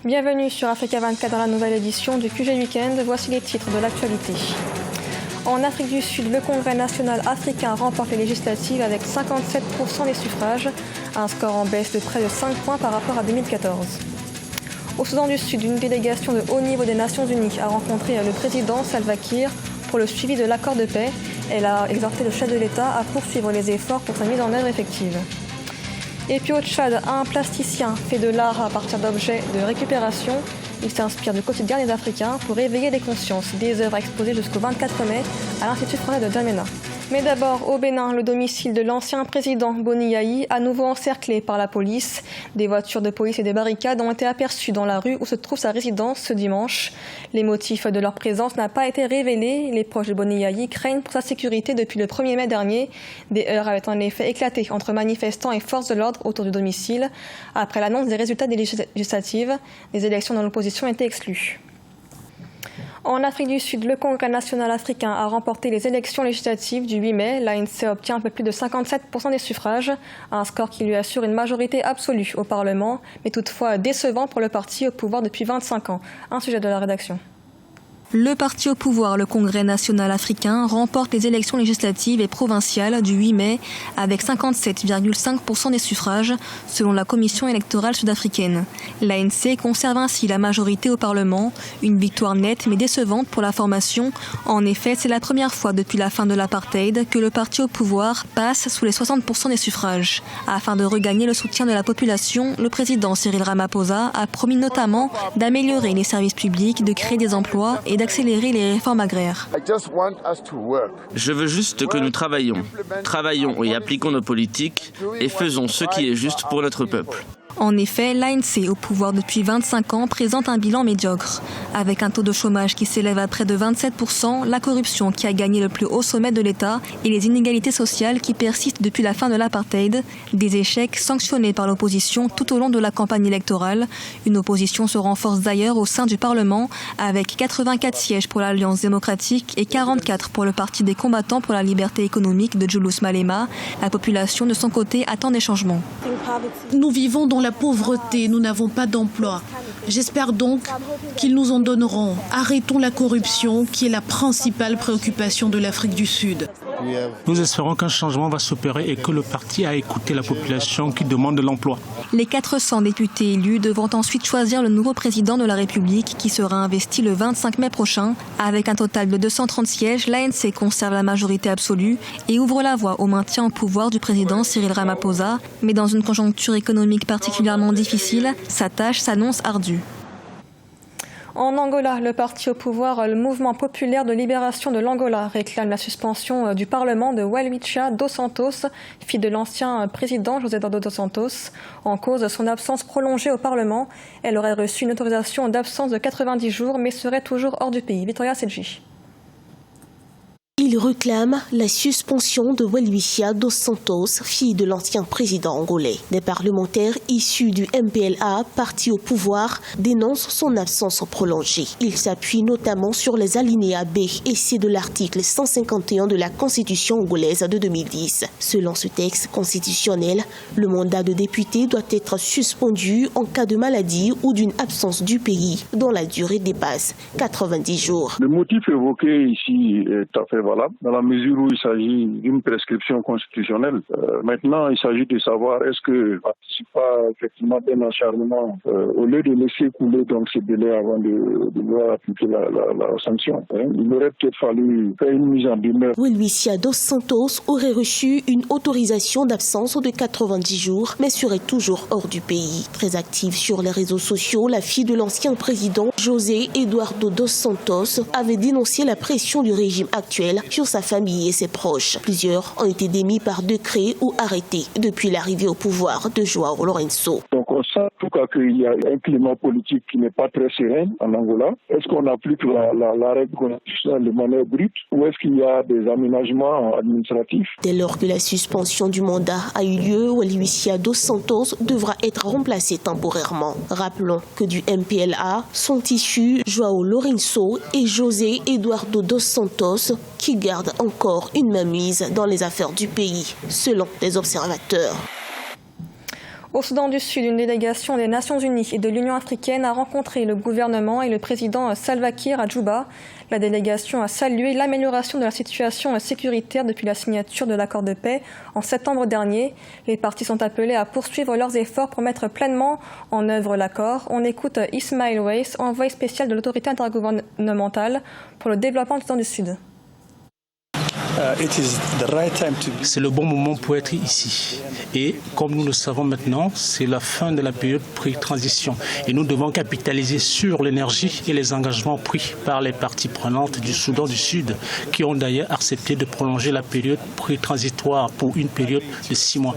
Bienvenue sur Africa 24 dans la nouvelle édition du QG Weekend. Voici les titres de l'actualité. En Afrique du Sud, le Congrès national africain remporte les législatives avec 57% des suffrages, un score en baisse de près de 5 points par rapport à 2014. Au Soudan du Sud, une délégation de haut niveau des Nations Unies a rencontré le président Salva Kiir pour le suivi de l'accord de paix. Elle a exhorté le chef de l'État à poursuivre les efforts pour sa mise en œuvre effective. Et puis au Tchad, un plasticien fait de l'art à partir d'objets de récupération. Il s'inspire du quotidien des Africains pour éveiller les consciences. Des œuvres exposées jusqu'au 24 mai à l'Institut français de N'Djamena. Mais d'abord, au Bénin, le domicile de l'ancien président Boni Yayi, à nouveau encerclé par la police. Des voitures de police et des barricades ont été aperçues dans la rue où se trouve sa résidence ce dimanche. Les motifs de leur présence n'ont pas été révélés. Les proches de Boni Yayi craignent pour sa sécurité depuis le 1er mai dernier. Des heurts avaient en effet éclaté entre manifestants et forces de l'ordre autour du domicile. Après l'annonce des résultats des législatives, les élections dans l'opposition étaient exclues. En Afrique du Sud, le Congrès national africain a remporté les élections législatives du 8 mai. L'ANC obtient un peu plus de 57% des suffrages, un score qui lui assure une majorité absolue au Parlement, mais toutefois décevant pour le parti au pouvoir depuis 25 ans. Un sujet de la rédaction. Le parti au pouvoir, le Congrès national africain, remporte les élections législatives et provinciales du 8 mai avec 57,5% des suffrages, selon la commission électorale sud-africaine. L'ANC conserve ainsi la majorité au Parlement, une victoire nette mais décevante pour la formation. En effet, c'est la première fois depuis la fin de l'apartheid que le parti au pouvoir passe sous les 60% des suffrages. Afin de regagner le soutien de la population, le président Cyril Ramaphosa a promis notamment d'améliorer les services publics, de créer des emplois et d'accélérer les réformes agraires. Je veux juste que nous travaillons et appliquons nos politiques et faisons ce qui est juste pour notre peuple. En effet, l'ANC, au pouvoir depuis 25 ans, présente un bilan médiocre. Avec un taux de chômage qui s'élève à près de 27%, la corruption qui a gagné le plus haut sommet de l'État et les inégalités sociales qui persistent depuis la fin de l'apartheid, des échecs sanctionnés par l'opposition tout au long de la campagne électorale. Une opposition se renforce d'ailleurs au sein du Parlement, avec 84 sièges pour l'Alliance démocratique et 44 pour le Parti des combattants pour la liberté économique de Julius Malema. La population, de son côté, attend des changements. Nous vivons dans la pauvreté, nous n'avons pas d'emploi. J'espère donc qu'ils nous en donneront. Arrêtons la corruption, qui est la principale préoccupation de l'Afrique du Sud. Nous espérons qu'un changement va s'opérer et que le parti a écouté la population qui demande de l'emploi. Les 400 députés élus devront ensuite choisir le nouveau président de la République qui sera investi le 25 mai prochain. Avec un total de 230 sièges, l'ANC conserve la majorité absolue et ouvre la voie au maintien au pouvoir du président Cyril Ramaphosa. Mais dans une conjoncture économique particulièrement difficile, sa tâche s'annonce ardue. En Angola, le parti au pouvoir, le Mouvement populaire de libération de l'Angola, réclame la suspension du Parlement de Welwitschia dos Santos, fille de l'ancien président José Eduardo dos Santos. En cause de son absence prolongée au Parlement, elle aurait reçu une autorisation d'absence de 90 jours, mais serait toujours hors du pays. Victoria Sedji. Il réclame la suspension de Welwitschia dos Santos, fille de l'ancien président angolais. Des parlementaires issus du MPLA, parti au pouvoir, dénoncent son absence prolongée. Ils s'appuient notamment sur les alinéas B et C de l'article 151 de la Constitution angolaise de 2010. Selon ce texte constitutionnel, le mandat de député doit être suspendu en cas de maladie ou d'une absence du pays dont la durée dépasse 90 jours. Le motif évoqué ici est tout à fait valable, dans la mesure où il s'agit d'une prescription constitutionnelle. Maintenant, il s'agit de savoir est-ce que participe pas effectivement d'un acharnement au lieu de laisser couler donc ce délai avant de devoir appliquer la sanction. Il aurait peut-être fallu faire une mise en demeure. Welwitschia dos Santos aurait reçu une autorisation d'absence de 90 jours, mais serait toujours hors du pays. Très active sur les réseaux sociaux, la fille de l'ancien président José Eduardo dos Santos avait dénoncé la pression du régime actuel sur sa famille et ses proches. Plusieurs ont été démis par décret ou arrêtés depuis l'arrivée au pouvoir de João Lourenço. Donc on sent en tout cas qu'il y a un climat politique qui n'est pas très serein en Angola. Est-ce qu'on applique la règle constitutionnelle de manière brute ou est-ce qu'il y a des aménagements administratifs? Dès lors que la suspension du mandat a eu lieu, Welwitschia dos Santos devra être remplacé temporairement. Rappelons que du MPLA sont issus João Lourenço et José Eduardo dos Santos, qui gardent encore une mainmise dans les affaires du pays, selon les observateurs. Au Soudan du Sud, une délégation des Nations Unies et de l'Union africaine a rencontré le gouvernement et le président Salva Kiir à Djouba. La délégation a salué l'amélioration de la situation sécuritaire depuis la signature de l'accord de paix en septembre dernier. Les parties sont appelées à poursuivre leurs efforts pour mettre pleinement en œuvre l'accord. On écoute Ismail Weiss, envoyé spécial de l'autorité intergouvernementale pour le développement du Soudan du Sud. C'est le bon moment pour être ici. Et comme nous le savons maintenant, c'est la fin de la période pré-transition. Et nous devons capitaliser sur l'énergie et les engagements pris par les parties prenantes du Soudan du Sud, qui ont d'ailleurs accepté de prolonger la période pré-transitoire pour une période de 6 mois.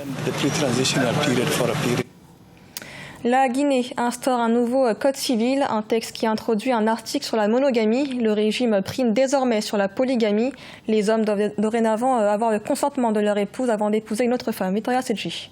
La Guinée instaure un nouveau code civil, un texte qui introduit un article sur la monogamie. Le régime prime désormais sur la polygamie. Les hommes doivent dorénavant avoir le consentement de leur épouse avant d'épouser une autre femme. Victoria Sedji.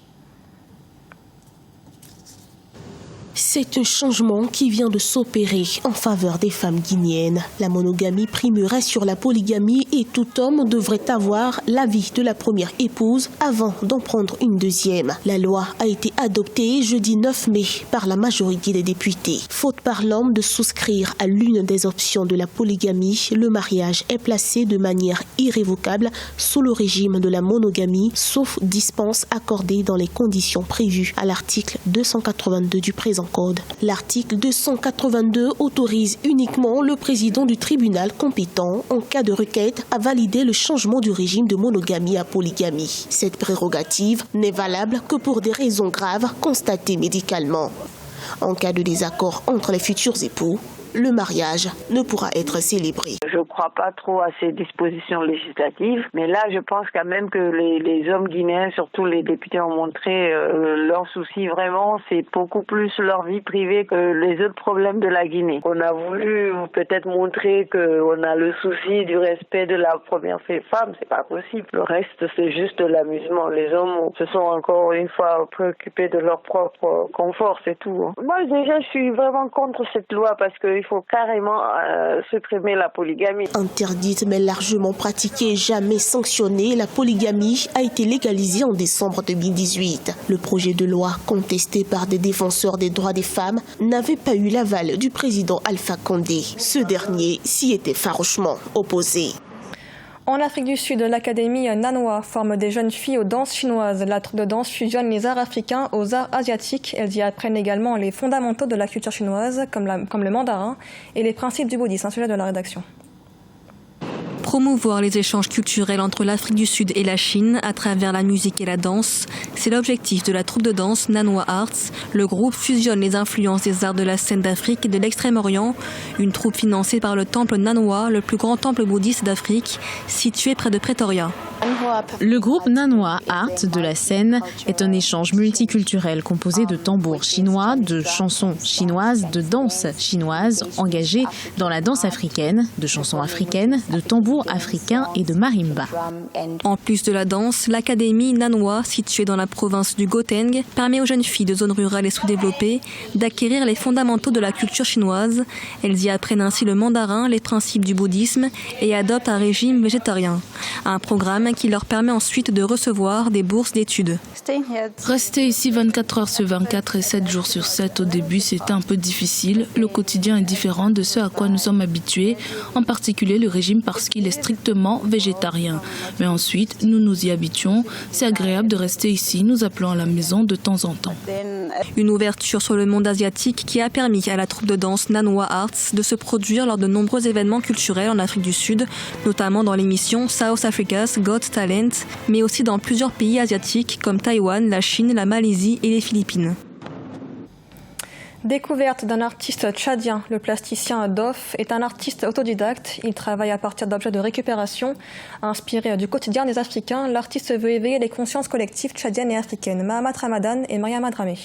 C'est un changement qui vient de s'opérer en faveur des femmes guinéennes. La monogamie primerait sur la polygamie et tout homme devrait avoir l'avis de la première épouse avant d'en prendre une deuxième. La loi a été adoptée jeudi 9 mai par la majorité des députés. Faute par l'homme de souscrire à l'une des options de la polygamie, le mariage est placé de manière irrévocable sous le régime de la monogamie, sauf dispense accordée dans les conditions prévues à l'article 282 du présent Code. L'article 282 autorise uniquement le président du tribunal compétent en cas de requête à valider le changement du régime de monogamie à polygamie. Cette prérogative n'est valable que pour des raisons graves constatées médicalement. En cas de désaccord entre les futurs époux, le mariage ne pourra être célébré. Je ne crois pas trop à ces dispositions législatives, mais là je pense quand même que les hommes guinéens, surtout les députés, ont montré leur souci vraiment, c'est beaucoup plus leur vie privée que les autres problèmes de la Guinée. On a voulu peut-être montrer qu'on a le souci du respect de la première femme, c'est pas possible. Le reste c'est juste de l'amusement. Les hommes se sont encore une fois préoccupés de leur propre confort, c'est tout. Moi déjà je suis vraiment contre cette loi parce qu'il faut carrément supprimer la polygamie. Interdite mais largement pratiquée et jamais sanctionnée, la polygamie a été légalisée en décembre 2018. Le projet de loi, contesté par des défenseurs des droits des femmes, n'avait pas eu l'aval du président Alpha Condé. Ce dernier s'y était farouchement opposé. En Afrique du Sud, l'Académie Nanwa forme des jeunes filles aux danses chinoises. La troupe de danse fusionne les arts africains aux arts asiatiques. Elles y apprennent également les fondamentaux de la culture chinoise, comme le mandarin, et les principes du bouddhisme. Un sujet de la rédaction. Promouvoir les échanges culturels entre l'Afrique du Sud et la Chine à travers la musique et la danse, c'est l'objectif de la troupe de danse Nanwa Arts. Le groupe fusionne les influences des arts de la scène d'Afrique et de l'Extrême-Orient. Une troupe financée par le temple Nanwa, le plus grand temple bouddhiste d'Afrique, situé près de Pretoria. Le groupe Nanwa Art de la scène est un échange multiculturel composé de tambours chinois, de chansons chinoises, de danse chinoise engagées dans la danse africaine, de chansons africaines, de tambours africains et de marimba. En plus de la danse, l'Académie Nanwa, située dans la province du Gauteng, permet aux jeunes filles de zones rurales et sous-développées d'acquérir les fondamentaux de la culture chinoise. Elles y apprennent ainsi le mandarin, les principes du bouddhisme et adoptent un régime végétarien. Un programme qui leur permet ensuite de recevoir des bourses d'études. Rester ici 24 heures sur 24 et 7 jours sur 7 au début, c'était un peu difficile. Le quotidien est différent de ce à quoi nous sommes habitués, en particulier le régime parce qu'il est strictement végétarien. Mais ensuite, nous nous y habituons. C'est agréable de rester ici, nous appelons à la maison de temps en temps. Une ouverture sur le monde asiatique qui a permis à la troupe de danse Nanwa Arts de se produire lors de nombreux événements culturels en Afrique du Sud, notamment dans l'émission South Africa's Got Talent, mais aussi dans plusieurs pays asiatiques comme Taïwan, la Chine, la Malaisie et les Philippines. Découverte d'un artiste tchadien, le plasticien Dof est un artiste autodidacte. Il travaille à partir d'objets de récupération. Inspiré du quotidien des Africains, l'artiste veut éveiller les consciences collectives tchadiennes et africaines. Mahamat Ramadan et Mariam Adramé.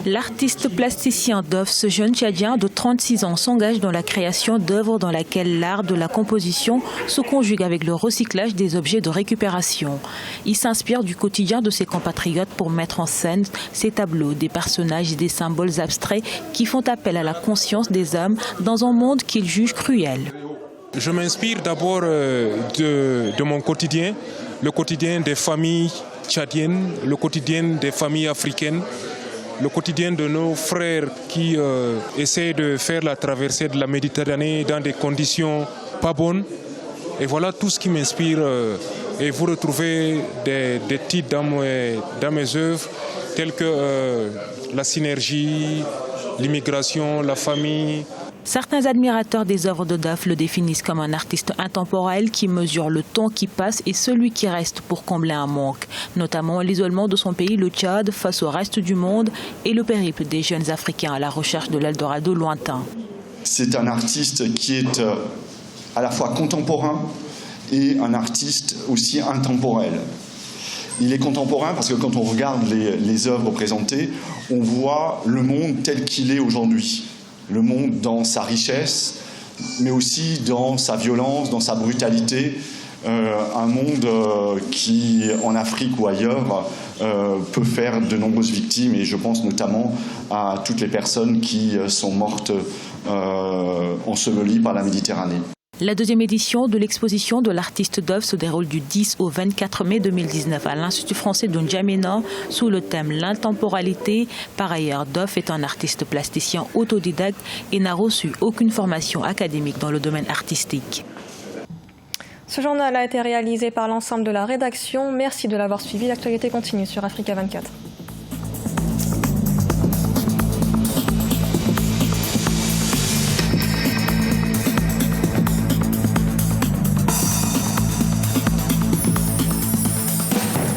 L'artiste plasticien Dof, ce jeune tchadien de 36 ans, s'engage dans la création d'œuvres dans laquelle l'art de la composition se conjugue avec le recyclage des objets de récupération. Il s'inspire du quotidien de ses compatriotes pour mettre en scène ses tableaux, des personnages et des symboles abstraits qui font appel à la conscience des hommes dans un monde qu'il juge cruel. Je m'inspire d'abord de mon quotidien, le quotidien des familles tchadienne, le quotidien des familles africaines, le quotidien de nos frères qui essaient de faire la traversée de la Méditerranée dans des conditions pas bonnes. Et voilà tout ce qui m'inspire. Et vous retrouvez des titres dans mes œuvres tels que la synergie, l'immigration, la famille. Certains admirateurs des œuvres de Doff le définissent comme un artiste intemporel qui mesure le temps qui passe et celui qui reste pour combler un manque, notamment l'isolement de son pays, le Tchad, face au reste du monde et le périple des jeunes Africains à la recherche de l'Eldorado lointain. C'est un artiste qui est à la fois contemporain et un artiste aussi intemporel. Il est contemporain parce que quand on regarde les œuvres présentées, on voit le monde tel qu'il est aujourd'hui. Le monde dans sa richesse, mais aussi dans sa violence, dans sa brutalité. Un monde qui, en Afrique ou ailleurs, peut faire de nombreuses victimes. Et je pense notamment à toutes les personnes qui sont mortes ensevelies par la Méditerranée. La deuxième édition de l'exposition de l'artiste Doff se déroule du 10 au 24 mai 2019 à l'Institut français de N'Djamena sous le thème l'intemporalité. Par ailleurs, Doff est un artiste plasticien autodidacte et n'a reçu aucune formation académique dans le domaine artistique. Ce journal a été réalisé par l'ensemble de la rédaction. Merci de l'avoir suivi. L'actualité continue sur Africa 24.